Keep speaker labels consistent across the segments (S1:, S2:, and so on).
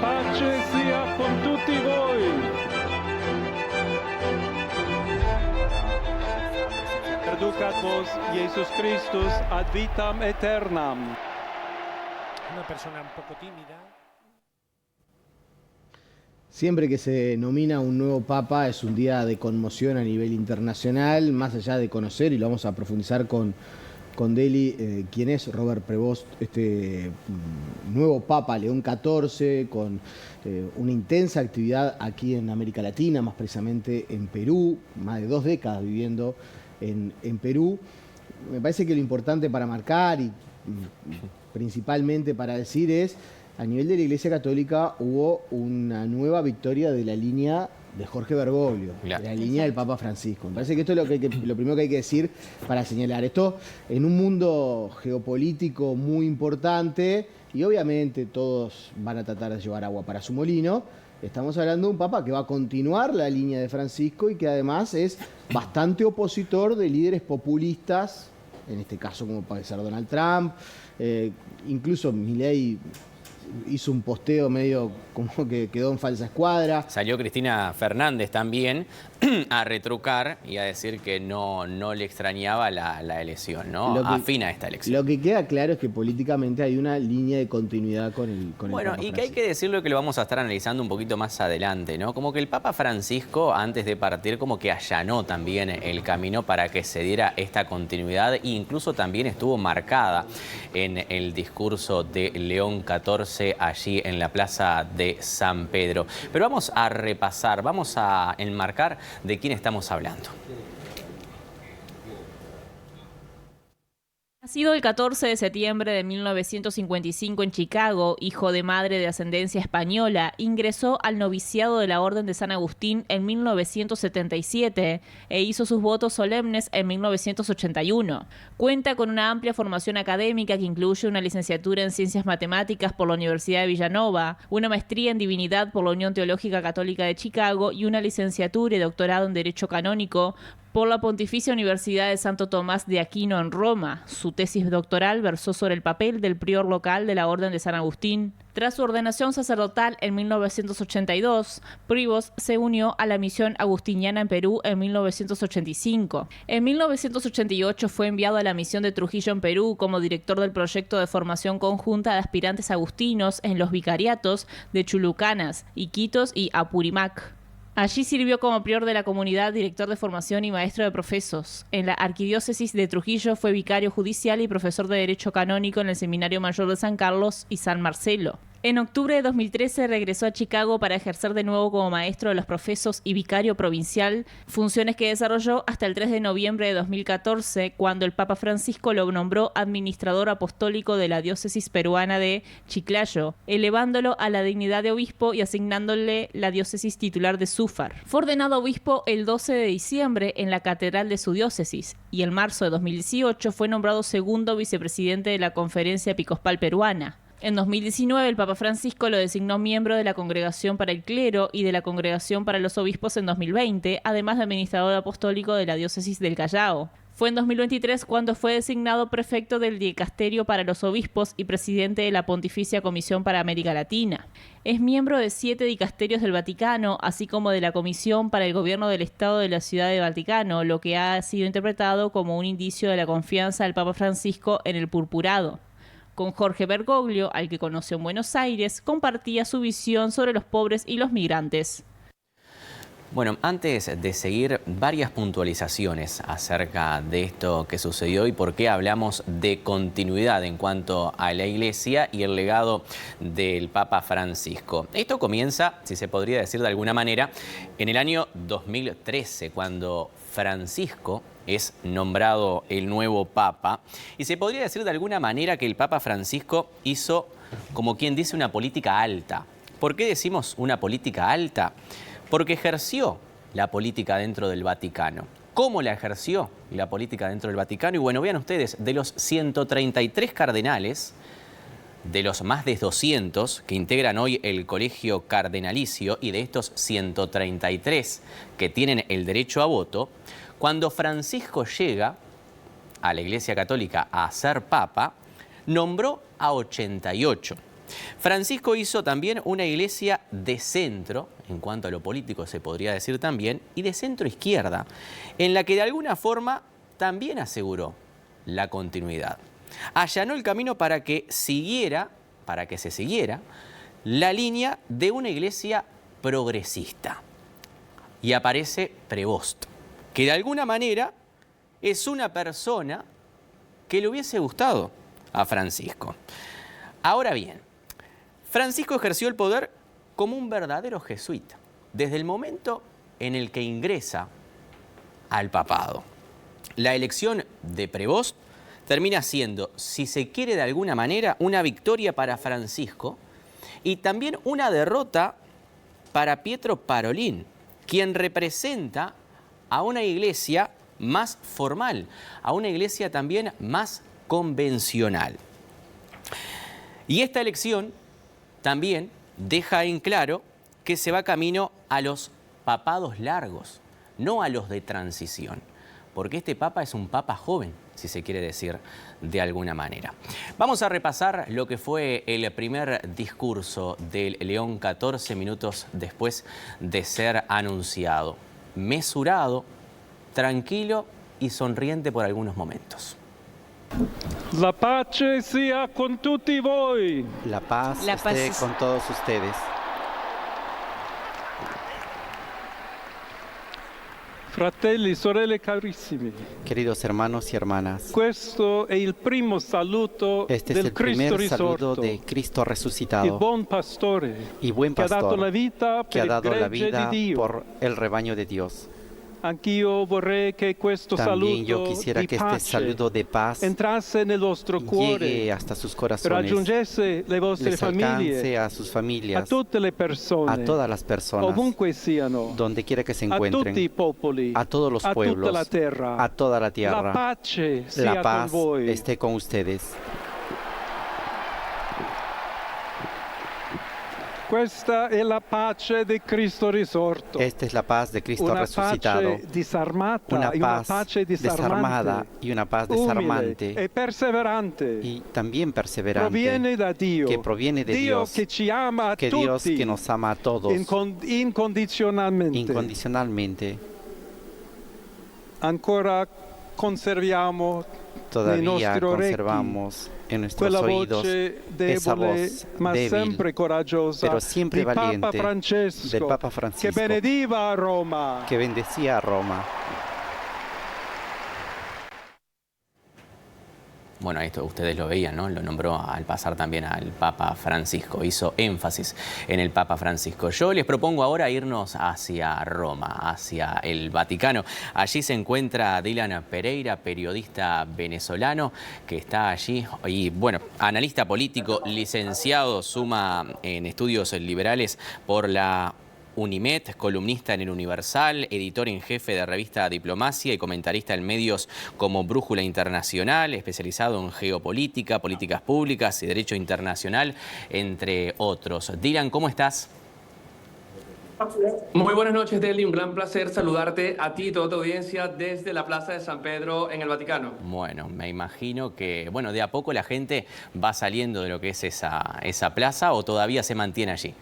S1: pace sia con tutti voi. Perducat vos, Jesus Christus, ad vitam aeternam.
S2: Una persona un poco tímida.
S3: Siempre que se nomina un nuevo papa es un día de conmoción a nivel internacional, más allá de conocer, y lo vamos a profundizar con Deli, quién es Robert Prevost, este nuevo papa León XIV, con una intensa actividad aquí en América Latina, más precisamente en Perú, más de 2 décadas viviendo en Perú. Me parece que lo importante para marcar y principalmente para decir es, a nivel de la Iglesia Católica hubo una nueva victoria de la línea de Jorge Bergoglio, de la línea del Papa Francisco. Me parece que esto es lo primero que hay que decir para señalar. Esto en un mundo geopolítico muy importante, y obviamente todos van a tratar de llevar agua para su molino. Estamos hablando de un Papa que va a continuar la línea de Francisco y que además es bastante opositor de líderes populistas, en este caso como puede ser Donald Trump, incluso Milei hizo un posteo medio como que quedó en falsa escuadra.
S4: Salió Cristina Fernández también a retrucar y a decir que no le extrañaba la elección, ¿no? Afín a esta elección.
S3: Lo que queda claro es que políticamente hay una línea de continuidad con el Papa
S4: Bueno, y
S3: Francisco.
S4: que hay que decirlo, que lo vamos a estar analizando un poquito más adelante, ¿no? Como que el Papa Francisco, antes de partir, como que allanó también el camino para que se diera esta continuidad, e incluso también estuvo marcada en el discurso de León XIV allí en la Plaza de San Pedro. Pero vamos a repasar, vamos a enmarcar de quién estamos hablando.
S5: Nacido el 14 de septiembre de 1955 en Chicago, hijo de madre de ascendencia española, ingresó al noviciado de la Orden de San Agustín en 1977 e hizo sus votos solemnes en 1981. Cuenta con una amplia formación académica que incluye una licenciatura en Ciencias Matemáticas por la Universidad de Villanova, una maestría en Divinidad por la Unión Teológica Católica de Chicago y una licenciatura y doctorado en Derecho Canónico por la Pontificia Universidad de Santo Tomás de Aquino en Roma. Su tesis doctoral versó sobre el papel del prior local de la Orden de San Agustín. Tras su ordenación sacerdotal en 1982, Prevost se unió a la misión agustiniana en Perú en 1985. En 1988 fue enviado a la misión de Trujillo en Perú como director del proyecto de formación conjunta de aspirantes agustinos en los vicariatos de Chulucanas, Iquitos y Apurímac. Allí sirvió como prior de la comunidad, director de formación y maestro de profesos. En la arquidiócesis de Trujillo fue vicario judicial y profesor de Derecho Canónico en el Seminario Mayor de San Carlos y San Marcelo. En octubre de 2013 regresó a Chicago para ejercer de nuevo como maestro de los profesos y vicario provincial, funciones que desarrolló hasta el 3 de noviembre de 2014, cuando el Papa Francisco lo nombró administrador apostólico de la diócesis peruana de Chiclayo, elevándolo a la dignidad de obispo y asignándole la diócesis titular de Zúfar. Fue ordenado obispo el 12 de diciembre en la catedral de su diócesis y en marzo de 2018 fue nombrado segundo vicepresidente de la Conferencia Episcopal Peruana. En 2019, el Papa Francisco lo designó miembro de la Congregación para el Clero y de la Congregación para los Obispos en 2020, además de administrador apostólico de la diócesis del Callao. Fue en 2023 cuando fue designado prefecto del Dicasterio para los Obispos y presidente de la Pontificia Comisión para América Latina. Es miembro de 7 dicasterios del Vaticano, así como de la Comisión para el Gobierno del Estado de la Ciudad de Vaticano, lo que ha sido interpretado como un indicio de la confianza del Papa Francisco en el purpurado. Con Jorge Bergoglio, al que conoció en Buenos Aires, compartía su visión sobre los pobres y los migrantes.
S4: Bueno, antes de seguir, varias puntualizaciones acerca de esto que sucedió y por qué hablamos de continuidad en cuanto a la Iglesia y el legado del Papa Francisco. Esto comienza, si se podría decir de alguna manera, en el año 2013, cuando Francisco es nombrado el nuevo Papa, y se podría decir de alguna manera que el Papa Francisco hizo, como quien dice, una política alta. ¿Por qué decimos una política alta? Porque ejerció la política dentro del Vaticano. ¿Cómo la ejerció la política dentro del Vaticano? Y bueno, vean ustedes, de los 133 cardenales, de los más de 200 que integran hoy el colegio cardenalicio, y de estos 133 que tienen el derecho a voto, cuando Francisco llega a la Iglesia Católica a ser Papa, nombró a 88. Francisco hizo también una iglesia de centro, en cuanto a lo político se podría decir también, y de centro izquierda, en la que de alguna forma también aseguró la continuidad. Allanó el camino para que se siguiera la línea de una iglesia progresista. Y aparece Prevost, que de alguna manera es una persona que le hubiese gustado a Francisco. Ahora bien, Francisco ejerció el poder como un verdadero jesuita, desde el momento en el que ingresa al papado. La elección de Prevost termina siendo, si se quiere de alguna manera, una victoria para Francisco y también una derrota para Pietro Parolin, quien representa a una iglesia más formal, a una iglesia también más convencional. Y esta elección también deja en claro que se va camino a los papados largos, no a los de transición, porque este papa es un papa joven, si se quiere decir de alguna manera. Vamos a repasar lo que fue el primer discurso del León XIV minutos después de ser anunciado. Mesurado, tranquilo y sonriente por algunos momentos.
S1: La pace sia con tutti voi.
S6: La paz esté con todos ustedes.
S1: Fratelli, sorelle carissimi,
S6: Queridos hermanos y hermanas,
S1: questo è il primo saluto
S6: este es
S1: del
S6: el
S1: Cristo
S6: primer saludo
S1: risorto,
S6: de Cristo
S1: il
S6: resucitado
S1: buon pastore
S6: y buen
S1: che ha dato la
S6: pastor
S1: vita
S6: que
S1: per
S6: ha
S1: il
S6: dado la
S1: gregge
S6: vida
S1: di Dio.
S6: por el rebaño de Dios.
S1: Anch'io vorrei che questo
S6: También yo
S1: saluto
S6: quisiera
S1: di
S6: que este
S1: pace
S6: saludo de paz
S1: entrasse nel vostro cuore,
S6: llegue hasta sus corazones,
S1: raggiungesse le vostre
S6: les alcance
S1: famiglie,
S6: a sus
S1: a
S6: familias,
S1: tutte le persone,
S6: a todas las personas,
S1: ovunque siano,
S6: donde quiera que se
S1: a tutti i
S6: encuentren,
S1: popoli,
S6: a todos los
S1: a tutta
S6: pueblos,
S1: la terra.
S6: a toda la
S1: La
S6: tierra.
S1: pace sia
S6: La paz
S1: con voi.
S6: esté con ustedes.
S1: Questa è la pace di Cristo risorto.
S6: Esta es la paz de Cristo
S1: Una
S6: resucitado.
S1: pace disarmata,
S6: Una
S1: e una
S6: paz
S1: pace
S6: desarmada y una paz
S1: umile
S6: desarmante
S1: e perseverante.
S6: y también perseverante,
S1: Proviene da Dio,
S6: que proviene de
S1: Dio
S6: Dios,
S1: che ci ama a
S6: que Dios
S1: tutti
S6: que nos ama a todos
S1: incondizionalmente.
S6: incondicionalmente.
S1: Ancora conserviamo nei
S6: Todavía
S1: nostri orecchi
S6: conservamos en nuestros
S1: quella
S6: oídos
S1: voce
S6: esa
S1: debole
S6: voz
S1: ma
S6: débil,
S1: sempre coraggiosa
S6: pero siempre
S1: di Papa
S6: valiente
S1: Francesco,
S6: del Papa
S1: che
S6: Francisco,
S1: benediva a Roma.
S6: que bendecía a Roma.
S4: Bueno, esto ustedes lo veían, ¿no? Lo nombró al pasar también al Papa Francisco, hizo énfasis en el Papa Francisco. Yo les propongo ahora irnos hacia Roma, hacia el Vaticano. Allí se encuentra Dylan Pereira, periodista venezolano que está allí y, bueno, analista político, licenciado, suma en estudios liberales por la UNIMED, columnista en el Universal, editor en jefe de revista Diplomacia y comentarista en medios como Brújula Internacional, especializado en geopolítica, políticas públicas y derecho internacional, entre otros. Dylan, ¿cómo estás?
S7: Muy buenas noches, Deli. Un gran placer saludarte a ti y toda tu audiencia desde la Plaza de San Pedro en el Vaticano.
S4: Bueno, me imagino que, bueno, de a poco la gente va saliendo de lo que es esa plaza o todavía se mantiene allí.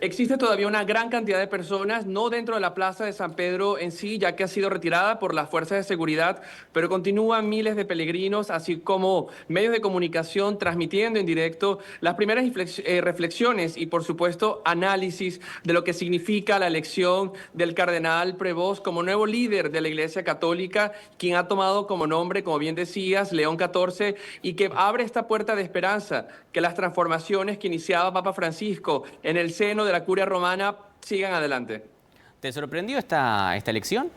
S7: Existe todavía una gran cantidad de personas, no dentro de la Plaza de San Pedro en sí, ya que ha sido retirada por las fuerzas de seguridad, pero continúan miles de peregrinos, así como medios de comunicación transmitiendo en directo las primeras reflexiones y, por supuesto, análisis de lo que significa la elección del cardenal Prevost como nuevo líder de la Iglesia Católica, quien ha tomado como nombre, como bien decías, León XIV, y que abre esta puerta de esperanza, que las transformaciones que iniciaba Papa Francisco en el seno de la curia romana sigan adelante.
S4: ¿Te sorprendió esta elección?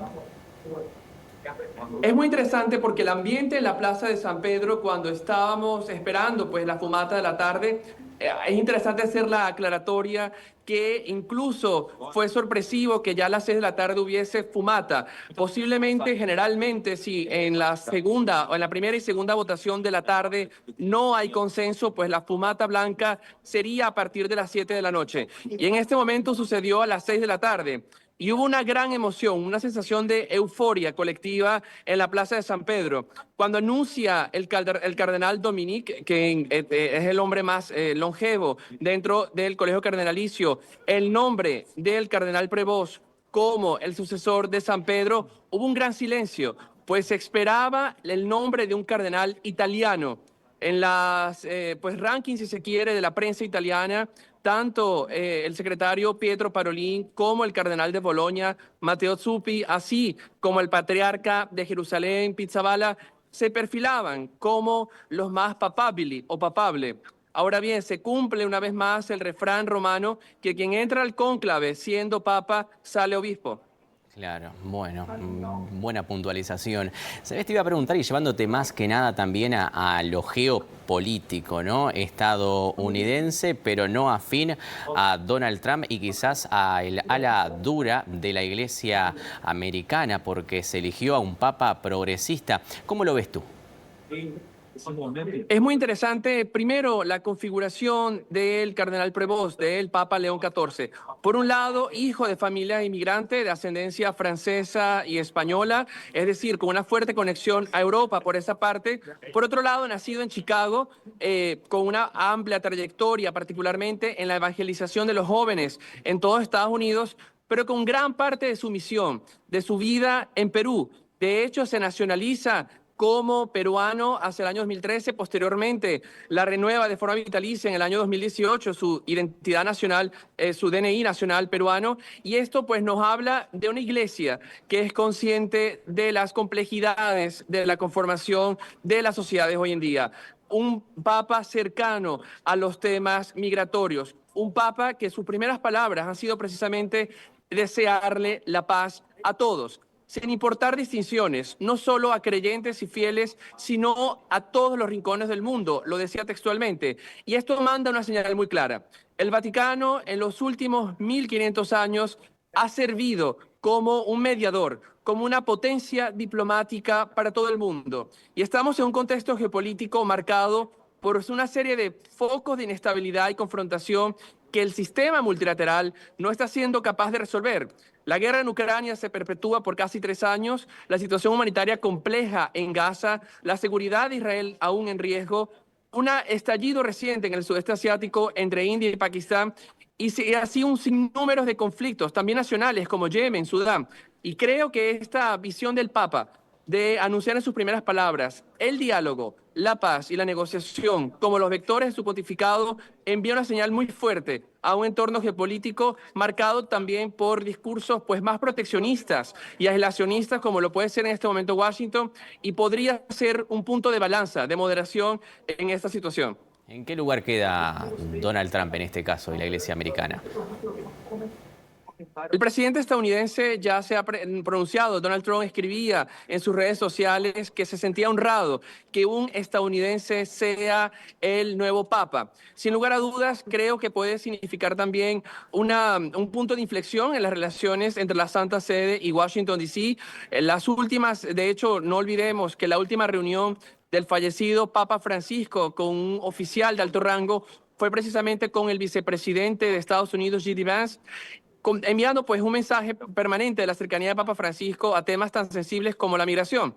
S7: Es muy interesante porque el ambiente en la Plaza de San Pedro, cuando estábamos esperando pues la fumata de la tarde, es interesante hacer la aclaratoria que incluso fue sorpresivo que ya a las 6 de la tarde hubiese fumata. Posiblemente, generalmente, si en la segunda o en la primera y segunda votación de la tarde no hay consenso, pues la fumata blanca sería a partir de las 7 de la noche. Y en este momento sucedió a las 6 de la tarde. y hubo una gran emoción, una sensación de euforia colectiva en la Plaza de San Pedro. Cuando anuncia el cardenal Dominique, que es el hombre más longevo dentro del Colegio Cardenalicio, el nombre del cardenal Prevost como el sucesor de San Pedro, hubo un gran silencio, pues se esperaba el nombre de un cardenal italiano. En las rankings, si se quiere, de la prensa italiana, tanto el secretario Pietro Parolin como el cardenal de Bolonia, Matteo Zuppi, así como el patriarca de Jerusalén, Pizzaballa, se perfilaban como los más papabili o papable. Ahora bien, se cumple una vez más el refrán romano que quien entra al cónclave siendo papa sale obispo.
S4: Claro, bueno, buena puntualización. Sabés, te iba a preguntar, y llevándote más que nada también a lo geopolítico, ¿no? Estadounidense, pero no afín a Donald Trump y quizás a el ala dura de la Iglesia americana, porque se eligió a un papa progresista. ¿Cómo lo ves tú?
S7: Es muy interesante, primero, la configuración del cardenal Prevost, del Papa León XIV. Por un lado, hijo de familia inmigrante de ascendencia francesa y española, es decir, con una fuerte conexión a Europa por esa parte. Por otro lado, nacido en Chicago, con una amplia trayectoria, particularmente en la evangelización de los jóvenes en todos Estados Unidos, pero con gran parte de su misión, de su vida en Perú. De hecho, se nacionaliza como peruano hacia el año 2013, posteriormente la renueva de forma vitalicia en el año 2018 su identidad nacional, su DNI nacional peruano, y esto pues nos habla de una iglesia que es consciente de las complejidades de la conformación de las sociedades hoy en día. Un papa cercano a los temas migratorios, un papa que sus primeras palabras han sido precisamente desearle la paz a todos, sin importar distinciones, no solo a creyentes y fieles, sino a todos los rincones del mundo, lo decía textualmente. Y esto manda una señal muy clara. El Vaticano en los últimos 1500 años ha servido como un mediador, como una potencia diplomática para todo el mundo. Y estamos en un contexto geopolítico marcado por una serie de focos de inestabilidad y confrontación que el sistema multilateral no está siendo capaz de resolver. La guerra en Ucrania se perpetúa por casi 3 años, la situación humanitaria compleja en Gaza, la seguridad de Israel aún en riesgo, un estallido reciente en el sudeste asiático entre India y Pakistán, y así un sinnúmero de conflictos, también nacionales como Yemen, Sudán. Y creo que esta visión del Papa de anunciar en sus primeras palabras el diálogo, la paz y la negociación como los vectores de su pontificado envía una señal muy fuerte a un entorno geopolítico marcado también por discursos pues más proteccionistas y aislacionistas como lo puede ser en este momento Washington, y podría ser un punto de balanza, de moderación en esta situación.
S4: ¿En qué lugar queda Donald Trump en este caso y la Iglesia americana?
S7: El presidente estadounidense ya se ha pronunciado. Donald Trump escribía en sus redes sociales que se sentía honrado que un estadounidense sea el nuevo papa. Sin lugar a dudas, creo que puede significar también un punto de inflexión en las relaciones entre la Santa Sede y Washington, D.C. Las últimas, de hecho, no olvidemos que la última reunión del fallecido Papa Francisco con un oficial de alto rango fue precisamente con el vicepresidente de Estados Unidos, J.D. Vance, enviando pues un mensaje permanente de la cercanía de Papa Francisco a temas tan sensibles como la migración.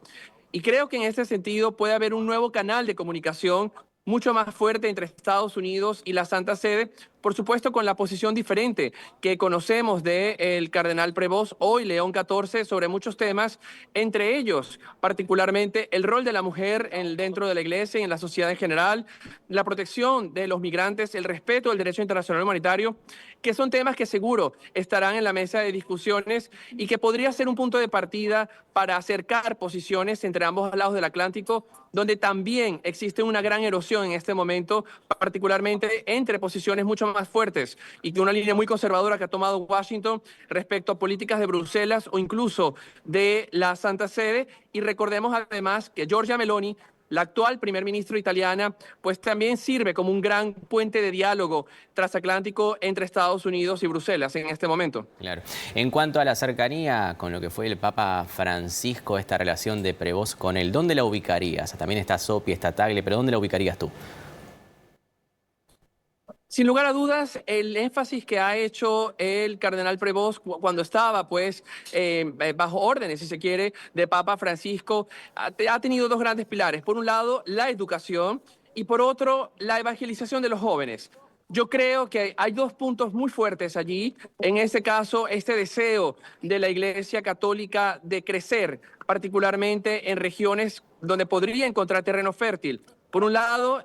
S7: Y creo que en ese sentido puede haber un nuevo canal de comunicación mucho más fuerte entre Estados Unidos y la Santa Sede, por supuesto con la posición diferente que conocemos del cardenal Prevost, hoy León XIV, sobre muchos temas, entre ellos particularmente el rol de la mujer dentro de la Iglesia y en la sociedad en general, la protección de los migrantes, el respeto del derecho internacional humanitario, que son temas que seguro estarán en la mesa de discusiones y que podría ser un punto de partida para acercar posiciones entre ambos lados del Atlántico, donde también existe una gran erosión en este momento, particularmente entre posiciones mucho más fuertes y que una línea muy conservadora que ha tomado Washington respecto a políticas de Bruselas o incluso de la Santa Sede. Y recordemos además que Giorgia Meloni, la actual primer ministro italiana, pues también sirve como un gran puente de diálogo transatlántico entre Estados Unidos y Bruselas en este momento.
S4: Claro. En cuanto a la cercanía con lo que fue el Papa Francisco, esta relación de Prevost con él, ¿dónde la ubicarías? También está Zuppi, está Tagle, pero ¿dónde la ubicarías tú?
S7: Sin lugar a dudas, el énfasis que ha hecho el cardenal Prevost cuando estaba, pues, bajo órdenes, si se quiere, de Papa Francisco, ha tenido dos grandes pilares. Por un lado, la educación y por otro, la evangelización de los jóvenes. Yo creo que hay dos puntos muy fuertes allí. En este caso, este deseo de la Iglesia Católica de crecer, particularmente en regiones donde podría encontrar terreno fértil. Por un lado,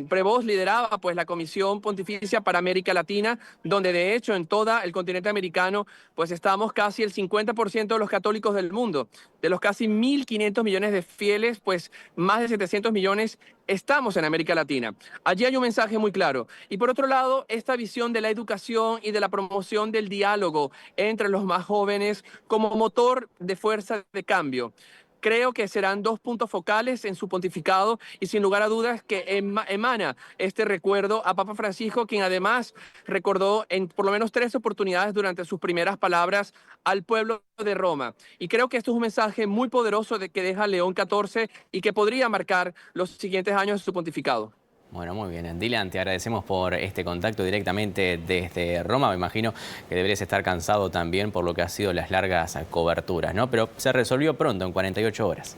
S7: Prevost lideraba pues la Comisión Pontificia para América Latina, donde de hecho en todo el continente americano pues estamos casi el 50% de los católicos del mundo. De los casi 1.500 millones de fieles, pues más de 700 millones estamos en América Latina. Allí hay un mensaje muy claro. Y por otro lado, esta visión de la educación y de la promoción del diálogo entre los más jóvenes como motor de fuerza de cambio. Creo que serán dos puntos focales en su pontificado y sin lugar a dudas que emana este recuerdo a Papa Francisco, quien además recordó en por lo menos 3 oportunidades durante sus primeras palabras al pueblo de Roma. Y creo que esto es un mensaje muy poderoso que deja León XIV y que podría marcar los siguientes años de su pontificado.
S4: Bueno, muy bien. Dylan, te agradecemos por este contacto directamente desde Roma. Me imagino que deberías estar cansado también por lo que han sido las largas coberturas, ¿no? Pero se resolvió pronto, en 48 horas.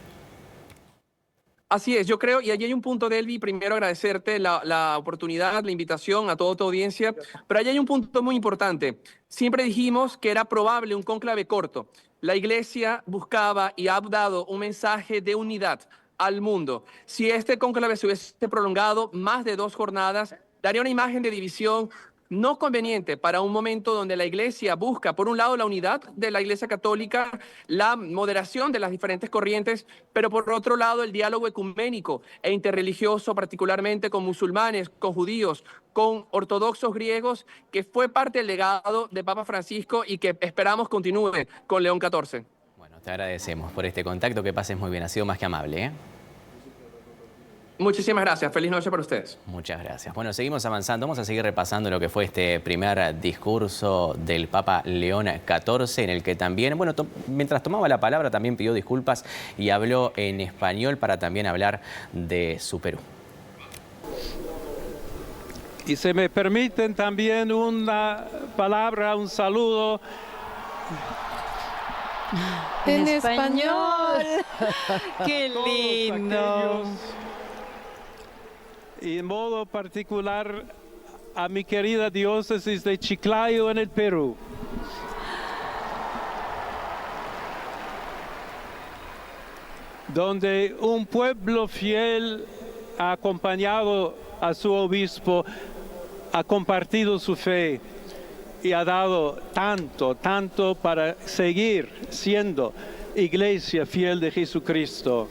S7: Así es, yo creo, y allí hay un punto, Delvi, primero agradecerte la oportunidad, la invitación a toda tu audiencia, pero allí hay un punto muy importante. Siempre dijimos que era probable un cónclave corto. La Iglesia buscaba y ha dado un mensaje de unidad al mundo. Si este cónclave se hubiese prolongado más de 2 jornadas, daría una imagen de división no conveniente para un momento donde la Iglesia busca, por un lado, la unidad de la Iglesia Católica, la moderación de las diferentes corrientes, pero por otro lado, el diálogo ecuménico e interreligioso, particularmente con musulmanes, con judíos, con ortodoxos griegos, que fue parte del legado de Papa Francisco y que esperamos continúe con León XIV.
S4: Te agradecemos por este contacto, que pases muy bien, ha sido más que amable, ¿eh?
S7: Muchísimas gracias, feliz noche para ustedes.
S4: Muchas gracias. Bueno, seguimos avanzando, vamos a seguir repasando lo que fue este primer discurso del Papa León XIV, en el que también, bueno, mientras tomaba la palabra también pidió disculpas y habló en español para también hablar de su Perú.
S1: Y se me permiten también una palabra, un saludo.
S8: En español. ¡Qué
S1: Todos
S8: lindo!
S1: aquellos, y en modo particular a mi querida diócesis de Chiclayo en el Perú. Donde un pueblo fiel ha acompañado a su obispo, ha compartido su fe y ha dado tanto para seguir siendo iglesia fiel de Jesucristo.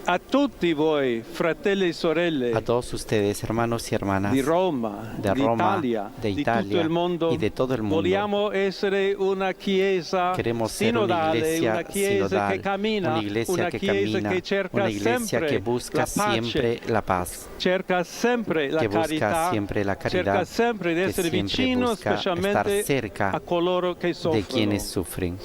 S1: A tutti voi, fratelli e sorelle,
S6: A todos ustedes, hermanos y hermanas
S1: di Roma,
S6: de Roma, de
S1: di
S6: Italia
S1: tutto il mondo,
S6: y de todo el mundo,
S1: vogliamo essere una chiesa
S6: queremos ser una
S1: sinodale,
S6: iglesia
S1: una chiesa
S6: sinodal,
S1: che cammina,
S6: una iglesia
S1: una
S6: que
S1: chiesa
S6: camina,
S1: che cerca
S6: una iglesia
S1: sempre
S6: que busca
S1: la pace,
S6: siempre la paz,
S1: cerca sempre la
S6: que busca
S1: carità,
S6: siempre la caridad,
S1: cerca sempre di
S6: que
S1: essere
S6: siempre
S1: vicino
S6: busca estar
S1: specialmente
S6: cerca
S1: a coloro che
S6: de
S1: soffrono.
S6: quienes sufren.